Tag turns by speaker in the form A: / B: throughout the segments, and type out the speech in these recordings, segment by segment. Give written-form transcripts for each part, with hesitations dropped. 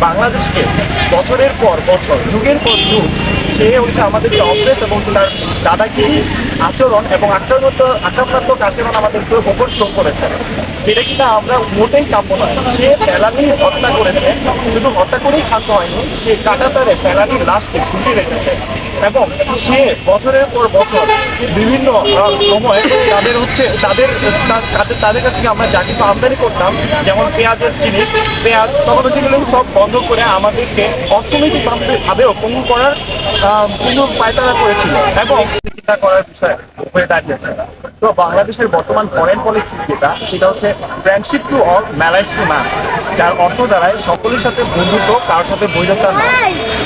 A: বাংলাদেশকে বছরের পর বছর যুগের পর যুগ সে হচ্ছে আমাদেরকে অভ্যেস এবং তার দাদাগিরি আচরণ এবং আক্রমণাত্মক আচরণ আমাদেরকে ওপর শো করেছে, যেটা কিনা আমরা মোটেই কাম্য নয়। সে ফেলানি হত্যা করেছে, শুধু হত্যা করেই ক্ষান্ত হয়নি, সে কাঁটাতারে ফেলানির লাশকে ঝুঁকিয়ে রেখেছে এবং সে বছরের পর বছর বিভিন্ন সময় তাদের কাছ থেকে আমরা যা কিছু আমদানি করতাম, যেমন পেঁয়াজের জিনিস, পেঁয়াজ তখন যেগুলো সব বন্ধ করে আমাদেরকে অর্থনৈতিকভাবেও পঙ্গু করার কিন্তু পায়তারা করেছিল এবং চিন্তা করার বিষয় হয়ে দাঁড়িয়েছে। তো বাংলাদেশের বর্তমান ফরেন পলিসি সেটা হচ্ছে friendship to all, malice to man, যার অর্থ দাঁড়ায় সকলের সাথে বন্ধুত্ব, কারোর সাথে বৈধতা নয়।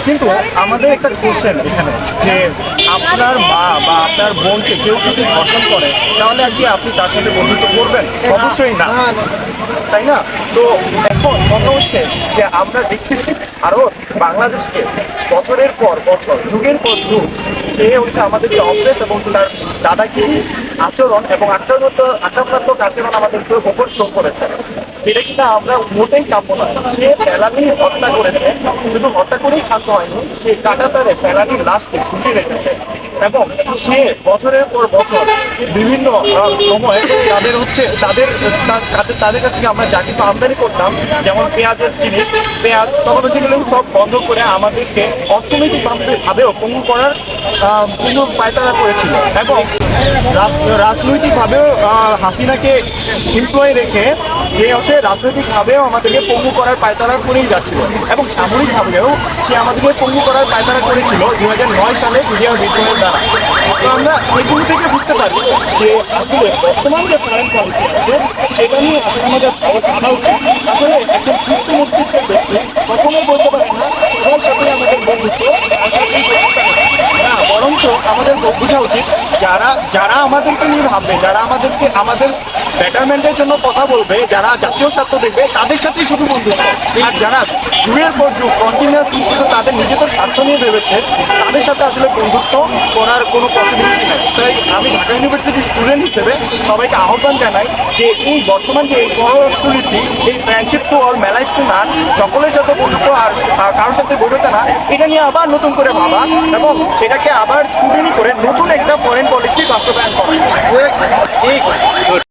A: কিন্তু আমাদের একটা কোশ্চেন এখানে, যে আপনার মা বা আপনার বোনকে কেউ যদি ধর্ষণ করে তাহলে আর কি আপনি তার সাথে বন্ধুত্ব করবেন? অবশ্যই না, তাই না? তো এখন কথা হচ্ছে যে আমরা দেখতেছি আরো বাংলাদেশকে বছরের পর বছর যুগের পর যুগ সে হচ্ছে আমাদেরকে অভ্যেস এবং তার দাদাগিরি আচরণ এবং আক্রমণাত্মক আচরণ আমাদেরকে ওপর শো করেছে, যেটা কিনা আমরা মোটেই কাম্য নয়। সে ফেলানি হত্যা করেছে, শুধু হত্যা করেই ক্ষান্ত হয়নি, সে কাঁটাতারে ফেলানির লাশকে ঝুঁকিয়ে রেখেছে এবং সে বছরের পর বছর বিভিন্ন সময় তাদের কাছ থেকে আমরা যা কিছু আমদানি করতাম, যেমন পেঁয়াজের জিনিস, পেঁয়াজ তখন যেগুলো সব বন্ধ করে আমাদেরকে অর্থনৈতিকভাবেও পঙ্গু করার কিন্তু পায়তারা করেছিল এবং রাজনৈতিকভাবেও হাসিনাকে এমপ্লয় রেখে যে হচ্ছে রাজনৈতিকভাবেও আমাদেরকে পঙ্গু করার পায়তারা করেই যাচ্ছিল এবং সামরিকভাবেও সে আমাদেরকে পঙ্গু করার পায়তারা করেছিল 2009 সালে সিরিয়ার বিদ্রোহের দ্বারা। তো আমরা এগুলো থেকে বুঝতে পারি যে আসলে বর্তমান যে ফরেন পলিসি আছে সেটা নিয়ে আসলে আমাদের ভাবা উচিত। আসলে একজন সুস্থ মস্তিষ্কের ব্যক্তি কখনোই বলতে পারে না সবার সাথে আমাদের বন্ধুত্ব, না, বরঞ্চ আমাদের বোঝা উচিত যারা আমাদেরকে নিয়ে ভাববে, যারা আমাদের বেটারমেন্টের জন্য কথা বলবে, যারা জাতীয় স্বার্থ দেখবে, তাদের সাথেই শুধু বন্ধুত্ব। আর যারা যুগের পর যুগ কন্টিনিউয়াসলি শুধু তাদের নিজেদের স্বার্থ নিয়ে ভেবেছে, তাদের সাথে আসলে বন্ধুত্ব করার কোনো পসিবিলিটি নেই। তাই আমি ঢাকা ইউনিভার্সিটির স্টুডেন্ট হিসেবে সবাইকে আহ্বান জানাই যে এই বর্তমান যে এই পররাষ্ট্রনীতি, এই friendship to all, malice to man, সকলের সাথে বন্ধুত্ব আর কারোর সাথে বৈধতা না, এটা নিয়ে আবার নতুন করে ভাবা এবং এটাকে আবার স্কুটিনি করে নতুন একটা ফরেন পলিসি বাস্তবায়ন করা।